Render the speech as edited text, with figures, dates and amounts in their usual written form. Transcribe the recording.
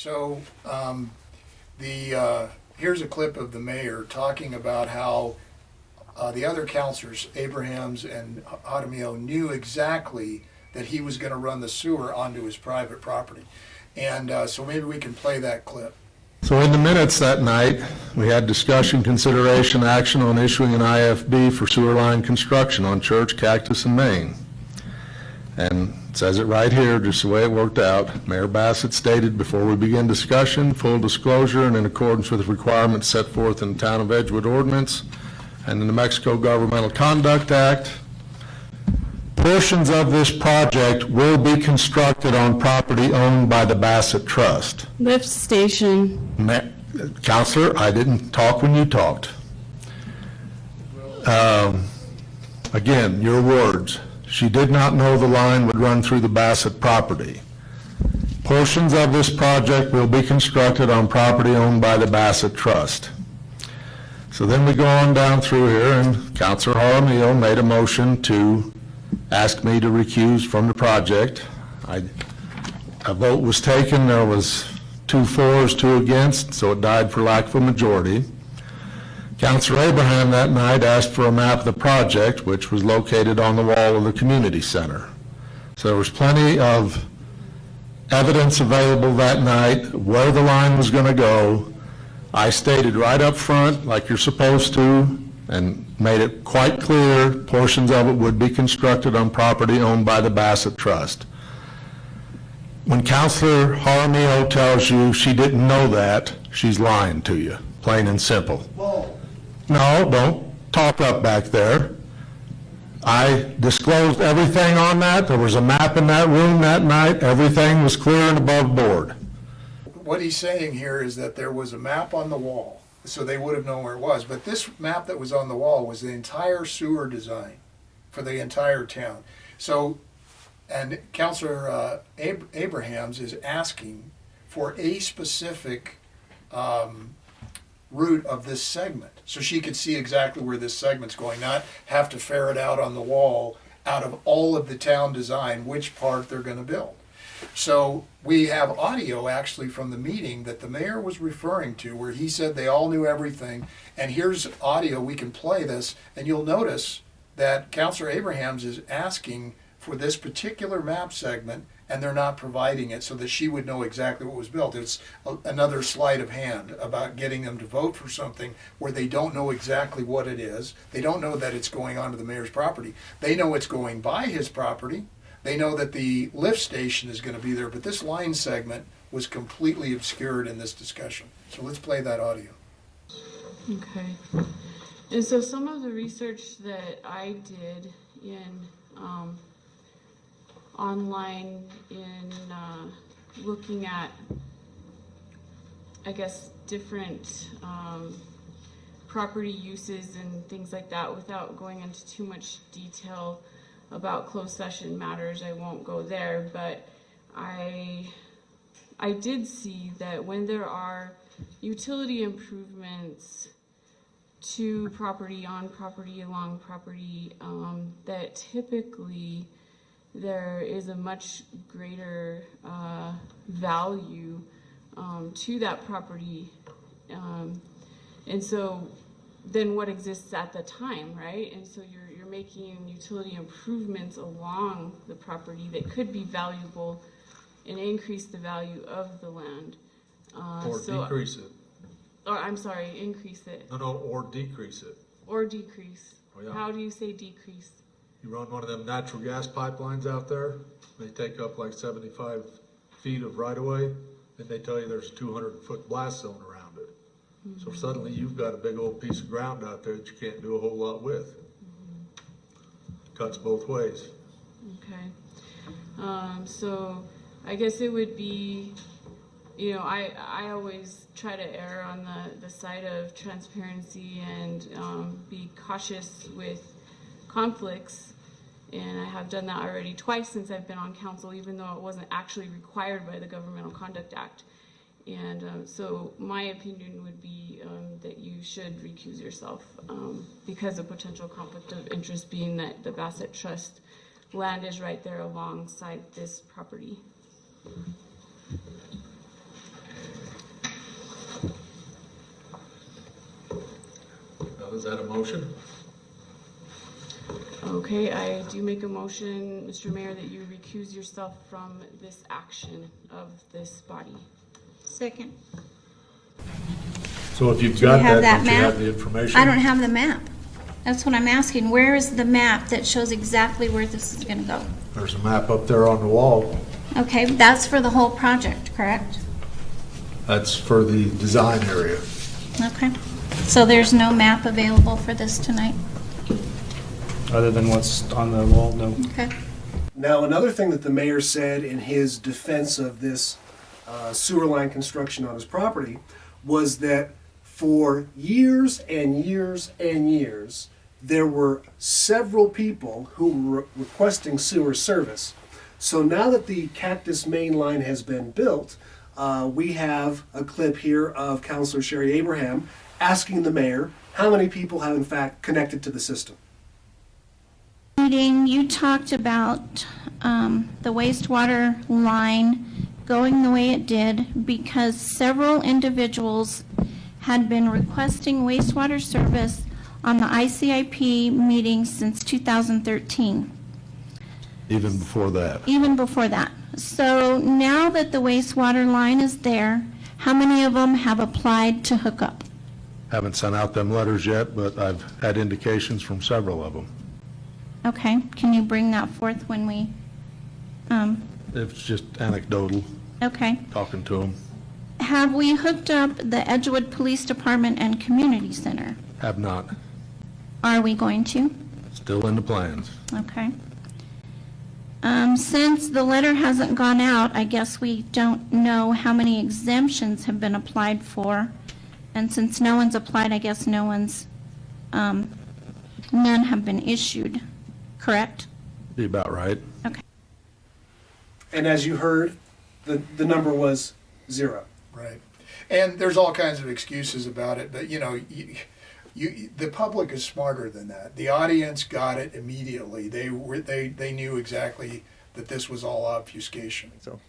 So here's a clip of the mayor talking about how the other counselors, Abrahams and Adamio, knew exactly that he was going to run the sewer onto his private property. And so maybe we can play that clip. So in the minutes that night, we had discussion, consideration, action on issuing an IFB for sewer line construction on Church, Cactus, and Main. And it says it right here, just the way it worked out. Mayor Bassett stated, before we begin discussion, full disclosure and in accordance with requirements set forth in the Town of Edgewood Ordinance and the New Mexico Governmental Conduct Act, portions of this project will be constructed on property owned by the Bassett Trust. Lift station. Counselor, I didn't talk when you talked. Again, your words. She did not know the line would run through the Bassett property. Portions of this project will be constructed on property owned by the Bassett Trust. So then we go on down through here, and Counselor Jaramillo made a motion to ask me to recuse from the project. A vote was taken. There was 2 fors, 2 against, so it died for lack of a majority. Counselor Abraham that night asked for a map of the project, which was located on the wall of the community center. So there was plenty of evidence available that night where the line was going to go. I stated right up front, like you're supposed to, and made it quite clear, portions of it would be constructed on property owned by the Bassett Trust. When Counselor Jaramillo tells you she didn't know that, she's lying to you, plain and simple. Whoa. No, don't talk up back there. I disclosed everything on that. There was a map in that room that night. Everything was clear and above board. What he's saying here is that there was a map on the wall, so they would have known where it was. But this map that was on the wall was the entire sewer design for the entire town. So, and Councilor Abrahams is asking for a specific route of this segment, so she could see exactly where this segment's going, not have to ferret out on the wall out of all of the town design which part they're going to build. So we have audio actually from the meeting that the mayor was referring to where he said they all knew everything, and here's audio, we can play this, and you'll notice that Councilor Abrahams is asking for this particular map segment, and they're not providing it so that she would know exactly what was built. It's another sleight of hand about getting them to vote for something where they don't know exactly what it is. They don't know that it's going onto the mayor's property. They know it's going by his property. They know that the lift station is going to be there, but this line segment was completely obscured in this discussion. So let's play that audio. Okay. And so some of the research that I did in online in looking at, I guess, different property uses and things like that, without going into too much detail about closed session matters, I won't go there, but I did see that when there are utility improvements to property, on property, along property, that typically there is a much greater value to that property, and so than what exists at the time, right? And so you're making utility improvements along the property that could be valuable and increase the value of the land. Or decrease it. Or I'm sorry, increase it. No, or decrease it. Or decrease. Oh, yeah. How do you say decrease? You run one of them natural gas pipelines out there, they take up like 75 feet of right-of-way, and they tell you there's a 200-foot blast zone around it. Mm-hmm. So suddenly you've got a big old piece of ground out there that you can't do a whole lot with. Mm-hmm. Cuts both ways. Okay. So I guess it would be, you know, I always try to err on the side of transparency and be cautious with conflicts. And I have done that already twice since I've been on council, even though it wasn't actually required by the Governmental Conduct Act. And so my opinion would be that you should recuse yourself because of potential conflict of interest, being that the Bassett Trust land is right there alongside this property. is that a motion? Okay, I do make a motion, Mr. Mayor, that you recuse yourself from this action of this body. Second. So if you've Do you got have that, that don't you map? have the information? I don't have the map. That's what I'm asking. Where is the map that shows exactly where this is gonna go? There's a map up there on the wall. Okay, that's for the whole project, correct? That's for the design area. Okay. So there's no map available for this tonight? Other than what's on the wall, no. Okay. Now, another thing that the mayor said in his defense of this sewer line construction on his property was that for years and years and years, there were several people who were requesting sewer service. So now that the Cactus Main Line has been built, we have a clip here of Councilor Sherry Abraham asking the mayor how many people have in fact connected to the system. Meeting, you talked about the wastewater line going the way it did because several individuals had been requesting wastewater service on the ICIP meeting since 2013, Even before that. even before that. So now that the wastewater line is there, how many of them have applied to hook up? Haven't sent out them letters yet, but I've had indications from several of them. Okay, can you bring that forth when we, It's just anecdotal, okay. talking to them. Have we hooked up the Edgewood Police Department and Community Center? Have not. Are we going to? Still in the plans. Okay. Since the letter hasn't gone out, I guess we don't know how many exemptions have been applied for. And since no one's applied, I guess no one's, none have been issued, correct? Be about right. Okay. And as you heard, the number was 0. Right. And there's all kinds of excuses about it, but the public is smarter than that. The audience got it immediately. They knew exactly that this was all obfuscation. So